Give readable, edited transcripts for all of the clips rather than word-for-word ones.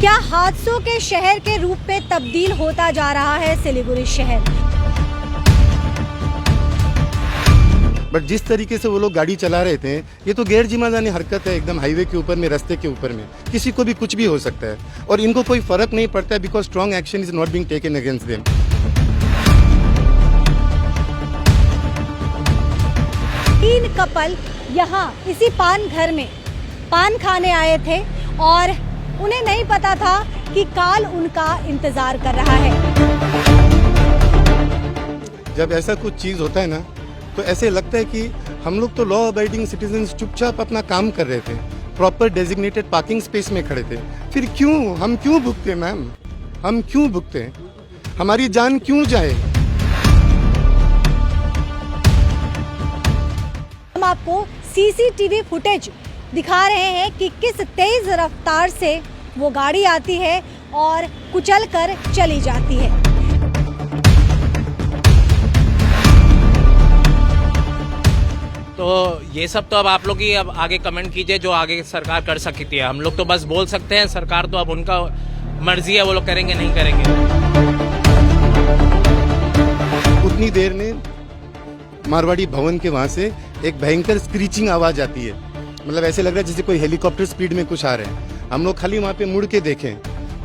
क्या हादसों के शहर के रूप में तब्दील होता जा रहा है सिलीगुड़ी शहर। बट जिस तरीके से वो लोग गाड़ी चला रहे थे, ये तो गैर जिम्मेदारानी हरकत है एकदम। हाईवे के ऊपर में, रास्ते के ऊपर में किसी को भी कुछ भी हो सकता है और इनको कोई फर्क नहीं पड़ता है, because strong action is not being taken against them. तीन कपल यहाँ इसी पान घर में पान खाने आए थे और उन्हें नहीं पता था कि काल उनका इंतजार कर रहा है। जब ऐसा कुछ चीज होता है ना, तो ऐसे लगता है कि हम लोग तो लॉ अबाइडिंग सिटीजन्स चुपचाप अपना काम कर रहे थे, प्रॉपर डेजिग्नेटेड पार्किंग स्पेस में खड़े थे। फिर क्यों हम भुगते मैम, हम क्यों भुगते, हमारी जान क्यों जाए। हम आपको सीसीटीवी फुटेज दिखा रहे हैं कि किस तेज रफ्तार से वो गाड़ी आती है और कुचल कर चली जाती है। तो ये सब तो अब आप लोग ही अब आगे कमेंट कीजिए, जो आगे सरकार कर सकती है। हम लोग तो बस बोल सकते हैं, सरकार तो अब उनका मर्जी है, वो लोग करेंगे नहीं करेंगे। उतनी देर में मारवाड़ी भवन के वहां से एक भयंकर स्क्रीचिंग आवाज आती है। मतलब ऐसे लग रहा है जैसे कोई हेलीकॉप्टर स्पीड में कुछ आ रहे हैं। हम लोग खाली वहां पे मुड़ के देखें,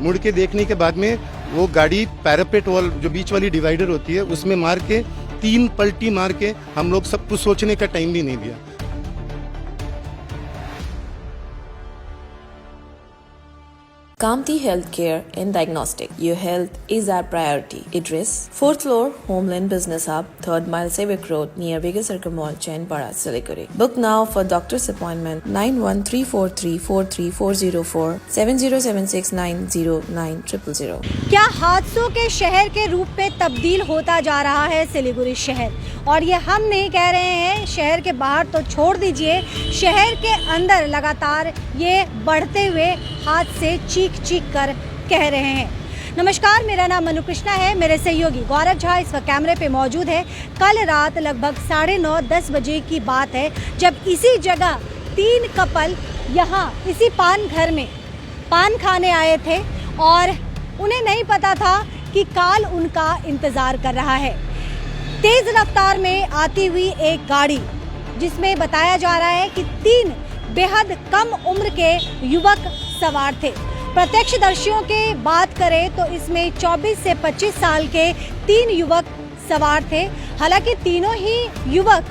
मुड़ के देखने के बाद में वो गाड़ी पैरापेट वॉल जो बीच वाली डिवाइडर होती है उसमें मार के 3 पलटी मार के हम लोग सब कुछ सोचने का टाइम भी नहीं दिया। Kamti Healthcare and Diagnostic. Your health is our priority. Address 4th floor, Homeland Business Hub, 3rd Mile Civic Road, near Vega Circle Mall, Chainpara, Siliguri. Book now for doctor's appointment 9134343404 7076909000. क्या हादसों के शहर के रूप में तब्दील होता जा रहा है सिलीगुड़ी शहर। और ये हम नहीं कह रहे हैं, शहर के बाहर तो छोड़ दीजिए, शहर के अंदर लगातार ये बढ़ते हुए हादसे चीख कर कह रहे हैं। नमस्कार, मेरा नाम मनु कृष्णा है, मेरे सहयोगी गौरव झा इस वक्त कैमरे पे मौजूद है। कल रात लगभग 9:30-10 बजे की बात है जब इसी जगह 3 कपल यहाँ इसी पान घर में पान खाने आए थे और उन्हें नहीं पता था कि काल उनका इंतजार कर रहा है। तेज रफ्तार में आती हुई एक गाड़ी जिसमें बताया जा रहा है कि 3 बेहद कम उम्र के युवक सवार थे। प्रत्यक्षदर्शियों के बात करें तो इसमें 24 से 25 साल के 3 युवक सवार थे। हालांकि तीनों ही युवक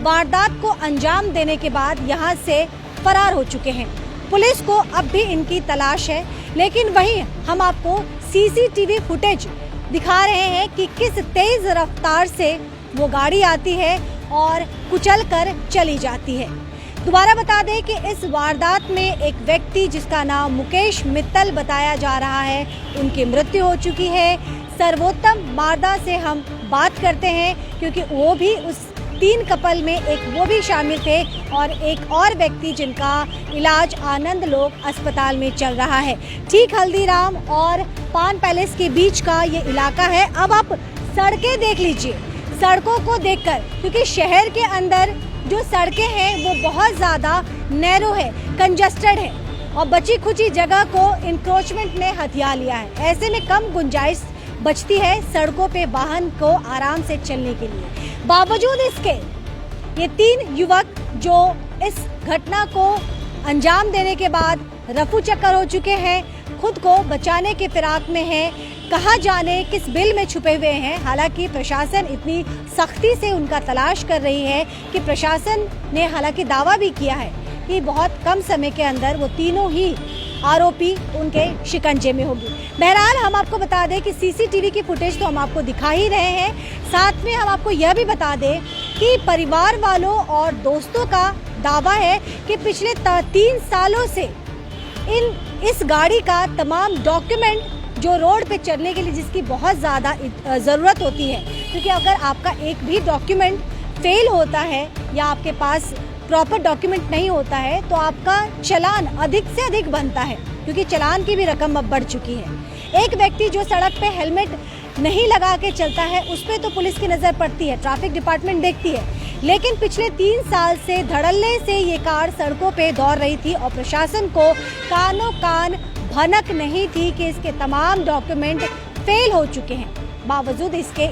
वारदात को अंजाम देने के बाद यहां से फरार हो चुके हैं। पुलिस को अब भी इनकी तलाश है, लेकिन वहीं हम आपको सीसीटीवी फुटेज दिखा रहे हैं कि किस तेज रफ्तार से वो गाड़ी आती है और कुचल कर चली जाती है। दोबारा बता दें कि इस वारदात में एक व्यक्ति जिसका नाम मुकेश मित्तल बताया जा रहा है, उनकी मृत्यु हो चुकी है। सर्वोत्तम मारदा से हम बात करते हैं क्योंकि वो भी उस 3 कपल में एक वो भी शामिल थे और एक और व्यक्ति जिनका इलाज आनंद लोक अस्पताल में चल रहा है। ठीक हल्दीराम और पान पैलेस के बीच का ये इलाका है। अब आप सड़कें देख लीजिए, सड़कों को देखकर, क्योंकि शहर के अंदर जो सड़कें हैं वो बहुत ज़्यादा नैरो है, कंजस्टेड है और बची खुची जगह को इंक्रोचमेंट ने हथिया लिया है। ऐसे में कम गुंजाइश बचती है सड़कों पे वाहन को आराम से चलने के लिए। बावजूद इसके ये 3 युवक जो इस घटना को अंजाम देने के बाद रफू चक्कर हो चुके हैं, खुद को बचाने के फिराक में हैं, कहाँ जाने किस बिल में छुपे हुए हैं। हालांकि प्रशासन इतनी सख्ती से उनका तलाश कर रही है कि प्रशासन ने हालांकि दावा भी किया है कि बहुत कम समय के अंदर वो तीनों ही आरोपी उनके शिकंजे में होगी। बहरहाल हम आपको बता दें कि सीसीटीवी की फुटेज तो हम आपको दिखा ही रहे हैं, साथ में हम आपको यह भी बता दें कि परिवार वालों और दोस्तों का दावा है कि पिछले 3 सालों से इस गाड़ी का तमाम डॉक्यूमेंट जो रोड पे चलने के लिए जिसकी बहुत ज़्यादा ज़रूरत होती है, क्योंकि अगर आपका एक भी डॉक्यूमेंट फेल होता है या आपके पास प्रॉपर डॉक्यूमेंट नहीं होता है तो आपका चालान अधिक से अधिक बनता है, क्योंकि चालान की भी रकम अब बढ़ चुकी है। एक व्यक्ति जो सड़क पे हेलमेट नहीं लगा के चलता है उस पर तो पुलिस की नज़र पड़ती है, ट्रैफिक डिपार्टमेंट देखती है, लेकिन पिछले 3 साल से धड़ल्ले से ये कार सड़कों पे दौड़ रही थी और प्रशासन को कानों कान भनक नहीं थी कि इसके तमाम डॉक्यूमेंट फेल हो चुके हैं। बावजूद इसके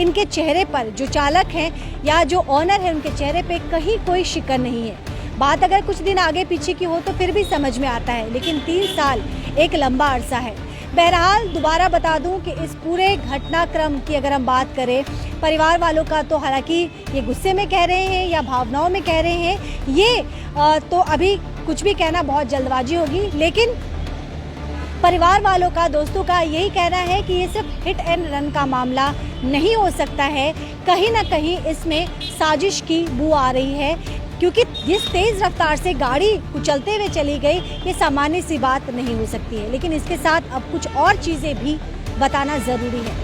इनके चेहरे पर, जो चालक हैं या जो ऑनर है, उनके चेहरे पे कहीं कोई शिकन नहीं है। बात अगर कुछ दिन आगे पीछे की हो तो फिर भी समझ में आता है, लेकिन 3 साल एक लंबा अरसा है। बहरहाल दोबारा बता दूं कि इस पूरे घटनाक्रम की अगर हम बात करें, परिवार वालों का तो हालांकि ये गुस्से में कह रहे हैं या भावनाओं में कह रहे हैं, ये तो अभी कुछ भी कहना बहुत जल्दबाजी होगी, लेकिन परिवार वालों का, दोस्तों का यही कहना है कि ये सिर्फ हिट एंड रन का मामला नहीं हो सकता है, कहीं ना कहीं इसमें साजिश की बू आ रही है, क्योंकि जिस तेज रफ्तार से गाड़ी कुचलते हुए चली गई, ये सामान्य सी बात नहीं हो सकती है। लेकिन इसके साथ अब कुछ और चीज़ें भी बताना ज़रूरी है।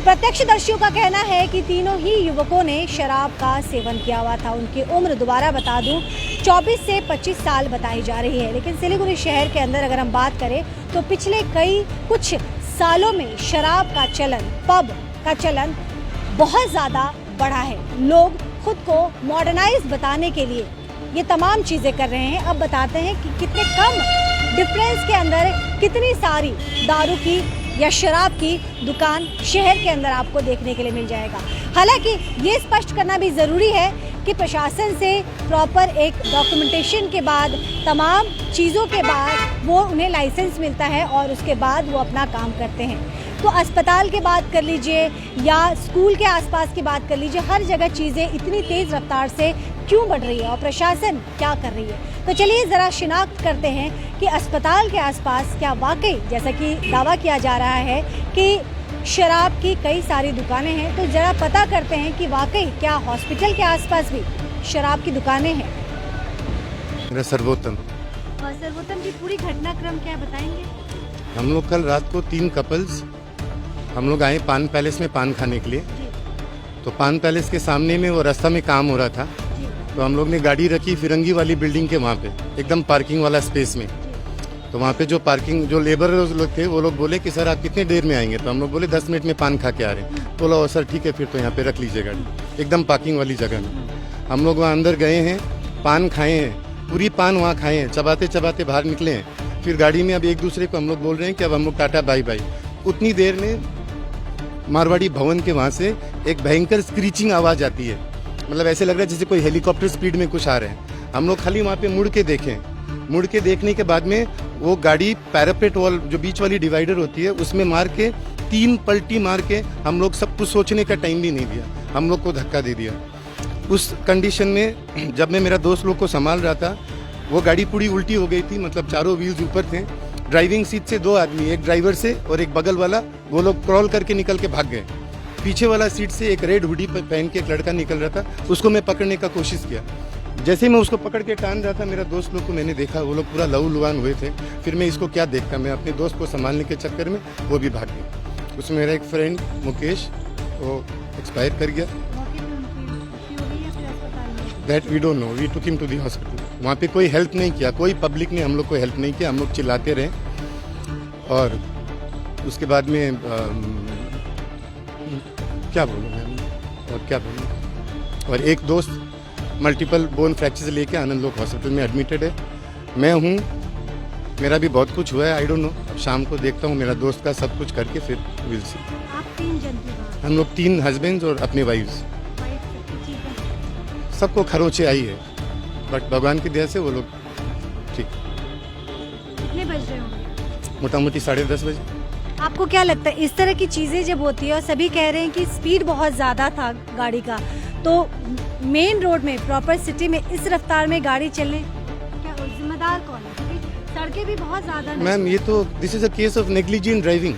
प्रत्यक्षदर्शियों का कहना है कि तीनों ही युवकों ने शराब का सेवन किया हुआ था। उनकी उम्र दोबारा बता दूं 24 से 25 साल बताई जा रही है। लेकिन सिलीगुड़ी शहर के अंदर अगर हम बात करें तो पिछले कुछ सालों में शराब का चलन, पब का चलन बहुत ज़्यादा बढ़ा है। लोग खुद को मॉडर्नाइज बताने के लिए ये तमाम चीज़ें कर रहे हैं। अब बताते हैं कि कितने कम डिफरेंस के अंदर कितनी सारी दारू की या शराब की दुकान शहर के अंदर आपको देखने के लिए मिल जाएगा। हालांकि ये स्पष्ट करना भी ज़रूरी है कि प्रशासन से प्रॉपर एक डॉक्यूमेंटेशन के बाद, तमाम चीज़ों के बाद वो उन्हें लाइसेंस मिलता है और उसके बाद वो अपना काम करते हैं। तो अस्पताल की बात कर लीजिए या स्कूल के आसपास की बात कर लीजिए, हर जगह चीज़ें इतनी तेज़ रफ्तार से क्यों बढ़ रही है और प्रशासन क्या कर रही है। तो चलिए ज़रा शिनाख्त करते हैं कि अस्पताल के आसपास क्या वाकई, जैसा कि दावा किया जा रहा है कि शराब की कई सारी दुकानें हैं, तो ज़रा पता करते हैं कि वाकई क्या हॉस्पिटल के आसपास भी शराब की दुकानें हैं। मेरा सर्वोत्तम जी, पूरी घटनाक्रम क्या बताएंगे? हम लोग कल रात को 3 कपल्स हम लोग आए पान पैलेस में पान खाने के लिए। तो पान पैलेस के सामने में वो रास्ता में काम हो रहा था, तो हम लोग ने गाड़ी रखी फिरंगी वाली बिल्डिंग के वहाँ पे, एकदम पार्किंग वाला स्पेस में। तो वहाँ पे जो लेबर लोग थे, वो लोग बोले कि सर आप कितने देर में आएंगे? तो हम लोग बोले 10 मिनट में पान खा के आ रहे हैं। तो बोला सर ठीक है, फिर तो यहाँ पे रख लीजिए गाड़ी, एकदम पार्किंग वाली जगह में। हम लोग वहाँ अंदर गए हैं, पान खाए हैं, पूरी पान वहाँ खाए हैं, चबाते चबाते बाहर निकले हैं। फिर गाड़ी में अब एक दूसरे को हम लोग बोल रहे हैं कि अब हम लोग टाटा बाय बाय। उतनी देर में मारवाड़ी भवन के वहाँ से एक भयंकर स्क्रीचिंग आवाज़ आती है, मतलब ऐसे लग रहा है जैसे कोई हेलीकॉप्टर स्पीड में कुछ आ रहे हैं। हम लोग खाली वहाँ पे मुड़ के देखें, मुड़ के देखने के बाद में वो गाड़ी पैरापेट वॉल, जो बीच वाली डिवाइडर होती है, उसमें मार के 3 पलटी मार के हम लोग सब कुछ सोचने का टाइम भी नहीं दिया, हम लोग को धक्का दे दिया। उस कंडीशन में जब मैं मेरा दोस्त लोग को संभाल रहा था, वो गाड़ी पूरी उल्टी हो गई थी, मतलब चारों व्हील्स ऊपर थे। ड्राइविंग सीट से 2 आदमी, एक ड्राइवर से और एक बगल वाला, वो लोग क्रॉल करके निकल के भाग गए। पीछे वाला सीट से एक रेड हुडी पहन के एक लड़का निकल रहा था, उसको मैं पकड़ने का कोशिश किया। जैसे ही मैं उसको पकड़ के टान रहा था, मेरा दोस्त लोग को मैंने देखा, वो लोग पूरा लहूलुहान हुए थे। फिर मैं इसको क्या देखता, मैं अपने दोस्त को संभालने के चक्कर में वो भी भाग गया। उसमें मेरा एक फ्रेंड मुकेश, वो एक्सपायर कर गया। That we don't know, we took him to the hospital. वहाँ पे कोई हेल्प नहीं किया, कोई पब्लिक ने हम लोग को हेल्प नहीं किया, हम लोग चिल्लाते रहे। और उसके बाद में क्या बोलूँ मैं, और क्या बोलूँ। और एक दोस्त मल्टीपल बोन फ्रैक्चर से लेके आनंद लोक हॉस्पिटल में एडमिटेड है। मैं हूँ, मेरा भी बहुत कुछ हुआ है, आई डोंट नो। अब शाम को देखता हूँ मेरा दोस्त का सब कुछ करके फिर विल सी। आप 3 जन थे? हम लोग 3 हस्बैंड्स और अपने वाइफ्स। सबको खरोचे आई है, बट भगवान की दया से वो लोग ठीक। कितने बज रहे होंगे? मोटा मोटी 10:30 बजे। आपको क्या लगता है इस तरह की चीज़ें जब होती है और सभी कह रहे हैं कि स्पीड बहुत ज़्यादा था गाड़ी का, तो मेन रोड में, प्रॉपर सिटी में इस रफ्तार में गाड़ी चलने क्या जिम्मेदार कौन है? क्योंकि सड़कें भी बहुत ज़्यादा। मैम ये तो this is a case of negligent driving,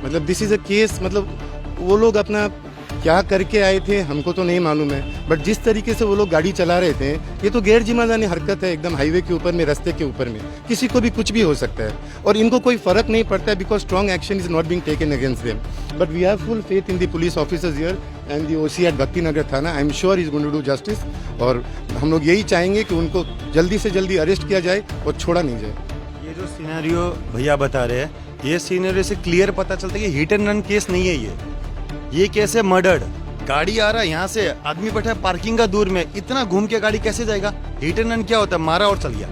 मतलब दिस इज़ अ केस, मतलब वो लोग अपना क्या करके आए थे हमको तो नहीं मालूम है, बट जिस तरीके से वो लोग गाड़ी चला रहे थे, ये तो गैर जिम्मेदारी हरकत है एकदम। हाईवे के ऊपर में, रास्ते के ऊपर में किसी को भी कुछ भी हो सकता है और इनको कोई फर्क नहीं पड़ता है, because strong action is not being taken against them. But we have full faith in the police officers here and the OC at Bhakti Nagar थाना। I am sure is going to do justice, और हम लोग यही चाहेंगे कि उनको जल्दी से जल्दी अरेस्ट किया जाए और छोड़ा नहीं जाए। ये जो सिनेरियो भैया बता रहे हैं, ये सिनेरियो से क्लियर पता चलता है कि हिट एंड रन केस नहीं है ये केस है मर्डर्ड। गाड़ी आ रहा है यहाँ से, आदमी बैठा है पार्किंग का दूर में, इतना घूम के गाड़ी कैसे जाएगा? हिट एंड रन क्या होता है? मारा और चल गया।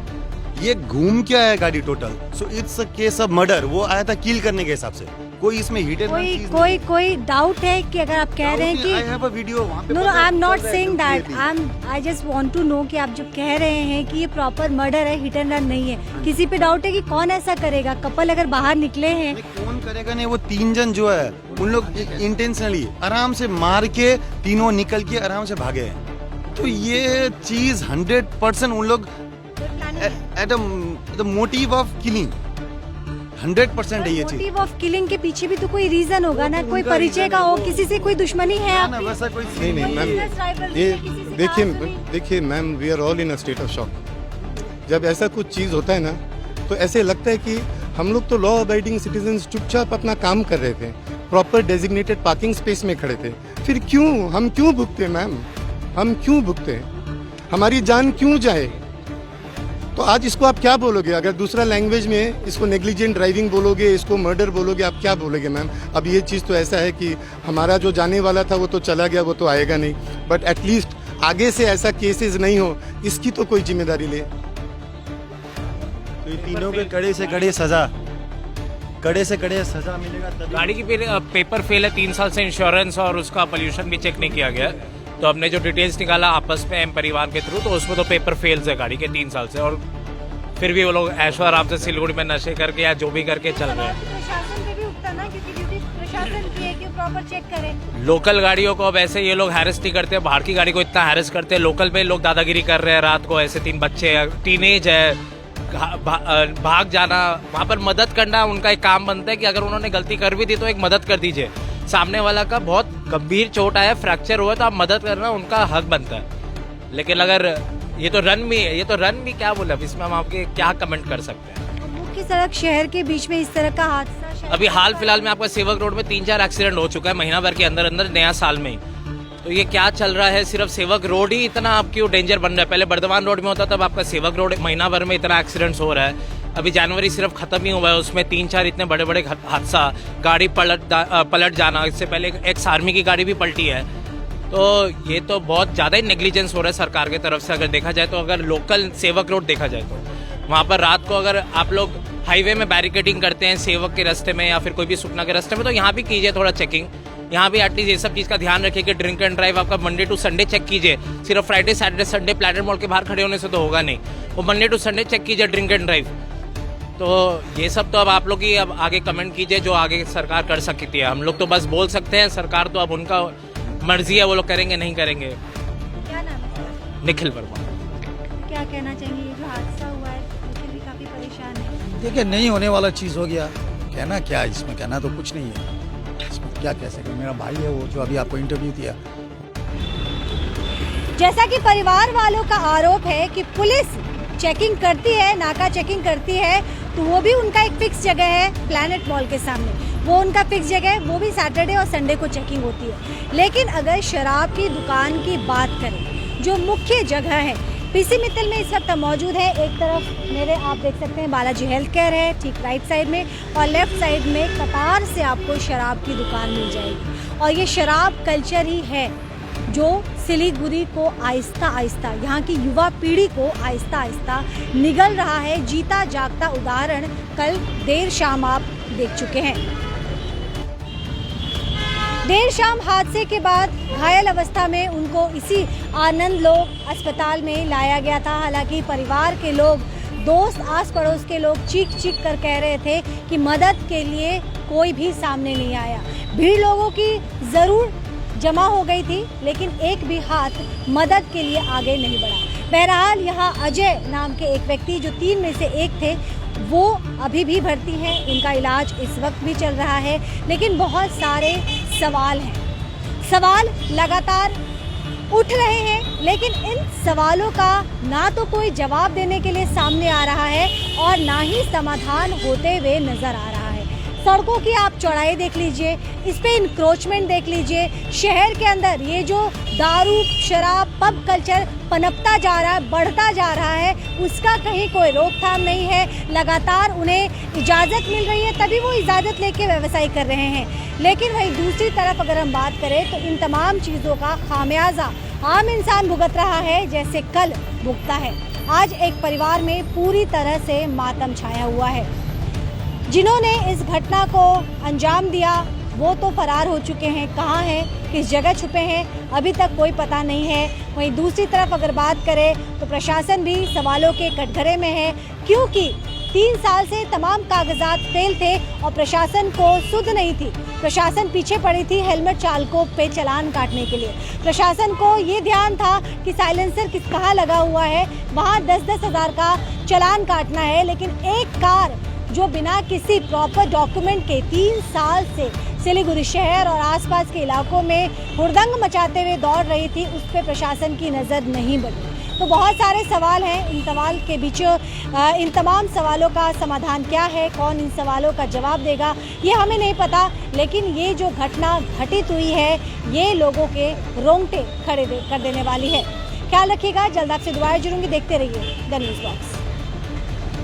ये घूम के आया गाड़ी total, so it's a case of murder. वो आया था किल करने के हिसाब से, कोई इसमें हिट एंड कोई डाउट है कि अगर आप कह रहे हैं कि आई हैव अ वीडियो वहां पे। No I am not saying that, I just want to know कि आप जो कह रहे हैं कि ये प्रॉपर मर्डर है, हिट एंड रन नहीं है, किसी पे डाउट है कि कौन ऐसा करेगा? कपल अगर बाहर निकले हैं, कौन करेगा? नहीं, वो 3 जन जो है उन लोग इंटेंशनली आराम से मार के तीनों निकल के आराम से भागे हैं। तो ये चीज 100% उन लोग at the motive of killing 100% है ये चीज। मोटिव ऑफ किलिंग के पीछे भी तो कोई रीजन होगा ना, कोई परिचय का हो, किसी से कोई दुश्मनी है ना, आपकी? वैसा कोई नहीं मैम, ये देखिए ma'am, we are all in a state of shock. जब ऐसा कुछ चीज़ होता है ना, तो ऐसे लगता है कि हम लोग तो लॉ अबाइडिंग सिटीजन्स चुपचाप अपना काम कर रहे थे, प्रॉपर डेजिग्नेटेड पार्किंग स्पेस में खड़े थे, फिर हम क्यों भुगते मैम? हम क्यों भुगते? हमारी जान क्यों जाए? तो आज इसको आप क्या बोलोगे? अगर दूसरा लैंग्वेज में इसको नेग्लिजेंट ड्राइविंग बोलोगे, इसको मर्डर बोलोगे, आप क्या बोलोगे मैम? अब ये चीज़ तो ऐसा है कि हमारा जो जाने वाला था वो तो चला गया, वो तो आएगा नहीं, बट एटलीस्ट आगे से ऐसा केसेस नहीं हो, इसकी तो कोई जिम्मेदारी ले। तो ये तीनों के कड़े से कड़े सजा मिलेगा तभी। गाड़ी की पेपर फेल है, 3 साल से इंश्योरेंस और उसका पोल्यूशन भी चेक नहीं किया गया। तो हमने जो डिटेल्स निकाला आपस में एम परिवार के थ्रू, तो उसमें तो पेपर फेल्स है गाड़ी के 3 साल से, और फिर भी वो लोग ऐशो आराम से सिलीगुड़ी में नशे करके या जो भी करके चल रहे हैं। प्रशासन पे भी उठता ना, क्योंकि ड्यूटी प्रशासन की है कि प्रॉपर चेक करें। लोकल गाड़ियों को अब ऐसे ये लोग हैरेस नहीं करते, बाहर की गाड़ी को इतना हैरेस करते हैं। लोकल पे लोग दादागिरी कर रहे हैं, रात को ऐसे 3 बच्चे, टीनेज है, भाग जाना, वहाँ पर मदद करना उनका एक काम बनता है कि अगर उन्होंने गलती कर भी दी तो एक मदद कर दीजिए। सामने वाला का बहुत गंभीर चोट आया, फ्रैक्चर हुआ, तो आप मदद करना उनका हक बनता है। लेकिन अगर ये तो रन भी क्या बोले, अब इसमें हम आपके क्या कमेंट कर सकते हैं? मुख्य सड़क शहर के बीच में इस तरह का हादसा अभी हाल फिलहाल में आपका सेवक रोड में 3-4 एक्सीडेंट हो चुका है महीना भर के अंदर नया साल में ही। तो ये क्या चल रहा है? सिर्फ सेवक रोड ही इतना आप क्यों डेंजर बन रहा है? पहले बर्धमान रोड में होता, तब आपका सेवक रोड महीना भर में इतना एक्सीडेंट्स हो रहा है। अभी जनवरी सिर्फ खत्म ही हुआ है, उसमें 3-4 इतने बड़े बड़े हादसा, गाड़ी पलट जाना, इससे पहले एक्स आर्मी की गाड़ी भी पलटी है। तो ये तो बहुत ज़्यादा ही नेग्लिजेंस हो रहा है सरकार की तरफ से। अगर देखा जाए तो, अगर लोकल सेवक रोड देखा जाए तो वहाँ पर रात को अगर आप लोग हाईवे में बैरिकेडिंग करते हैं सेवक के रास्ते में या फिर कोई भी सुखना के रास्ते में, तो यहाँ भी कीजिए थोड़ा चेकिंग। यहाँ भी एटलीस्ट ये सब चीज़ का ध्यान रखिए कि ड्रिंक एंड ड्राइव आपका मंडे टू संडे चेक कीजिए। सिर्फ Friday Saturday Sunday planet mall के बाहर खड़े होने से तो होगा नहीं, वो मंडे टू संडे चेक कीजिए ड्रिंक एंड ड्राइव। तो ये सब तो अब आप लोग ही अब आगे कमेंट कीजिए जो आगे सरकार कर सकती है। हम लोग तो बस बोल सकते हैं, सरकार तो अब उनका मर्जी है, वो लोग करेंगे नहीं करेंगे। क्या नाम है? निखिल वर्मा। क्या कहना चाहेंगे? ये जो हादसा हुआ है, निखिल भी काफी परेशान है। देखिए, नहीं होने वाला चीज़ हो गया, कहना क्या इसमें? कहना तो कुछ नहीं है इसमें, क्या कह सकते? मेरा भाई है वो जो अभी आपको इंटरव्यू दिया। जैसा कि परिवार वालों का आरोप है कि पुलिस चेकिंग करती है, नाका चेकिंग करती है, तो वो भी उनका एक फिक्स जगह है प्लैनेट मॉल के सामने, वो उनका फिक्स जगह है, वो भी सैटरडे और संडे को चेकिंग होती है। लेकिन अगर शराब की दुकान की बात करें, जो मुख्य जगह है, पीसी मित्तल में इस वक्त मौजूद है। एक तरफ मेरे आप देख सकते हैं बालाजी हेल्थ केयर है, ठीक राइट साइड में, और लेफ्ट साइड में कतार से आपको शराब की दुकान मिल जाएगी। और ये शराब कल्चर ही है जो सिलीगुड़ी को आहिस्ता आहिस्ता, यहाँ की युवा पीढ़ी को आहिस्ता आहिस्ता निगल रहा है। जीता जागता उदाहरण कल देर शाम आप देख चुके हैं। देर शाम हादसे के बाद घायल अवस्था में उनको इसी आनंद लोक अस्पताल में लाया गया था। हालांकि परिवार के लोग, दोस्त, आस पड़ोस के लोग चीख चीख कर कह रहे थे कि मदद के लिए कोई भी सामने नहीं आया। भीड़ लोगों की ज़रूर जमा हो गई थी, लेकिन एक भी हाथ मदद के लिए आगे नहीं बढ़ा। बहरहाल यहाँ अजय नाम के एक व्यक्ति जो 3 में से एक थे, वो अभी भी भर्ती हैं, उनका इलाज इस वक्त भी चल रहा है। लेकिन बहुत सारे सवाल हैं, सवाल लगातार उठ रहे हैं, लेकिन इन सवालों का ना तो कोई जवाब देने के लिए सामने आ रहा है और ना ही समाधान होते हुए नजर आ रहा है। सड़कों की आप चौड़ाई देख लीजिए, इस पे इंक्रोचमेंट देख लीजिए। शहर के अंदर ये जो दारू, शराब, पब कल्चर पनपता जा रहा है, बढ़ता जा रहा है, उसका कहीं कोई रोकथाम नहीं है। लगातार उन्हें इजाज़त मिल रही है, तभी वो इजाज़त लेके व्यवसाय कर रहे हैं। लेकिन वहीं दूसरी तरफ अगर हम बात करें तो इन तमाम चीज़ों का खामियाजा आम इंसान भुगत रहा है, जैसे कल भुगता है। आज एक परिवार में पूरी तरह से मातम छाया हुआ है। जिन्होंने इस घटना को अंजाम दिया वो तो फरार हो चुके हैं, कहाँ हैं, किस जगह छुपे हैं, अभी तक कोई पता नहीं है। वहीं दूसरी तरफ अगर बात करें तो प्रशासन भी सवालों के कटघरे में है, क्योंकि 3 साल से तमाम कागजात फेल थे और प्रशासन को सुध नहीं थी। प्रशासन पीछे पड़ी थी हेलमेट चालकों पे चालान काटने के लिए। प्रशासन को ये ध्यान था कि साइलेंसर कहाँ लगा हुआ है, वहाँ 10-10 हज़ार का चालान काटना है। लेकिन एक कार जो बिना किसी प्रॉपर डॉक्यूमेंट के 3 साल से सिलीगुड़ी शहर और आसपास के इलाकों में हुड़दंग मचाते हुए दौड़ रही थी, उस पर प्रशासन की नज़र नहीं बनी। तो बहुत सारे सवाल हैं। इन सवाल के बीच इन तमाम सवालों का समाधान क्या है, कौन इन सवालों का जवाब देगा, ये हमें नहीं पता। लेकिन ये जो घटना घटित हुई है ये लोगों के रोंगटे खड़े कर देने वाली है। ख्याल रखिएगा, जल्द आपसे दोबारा जुड़ूंगी। देखते रहिए द न्यूज़ बॉक्स।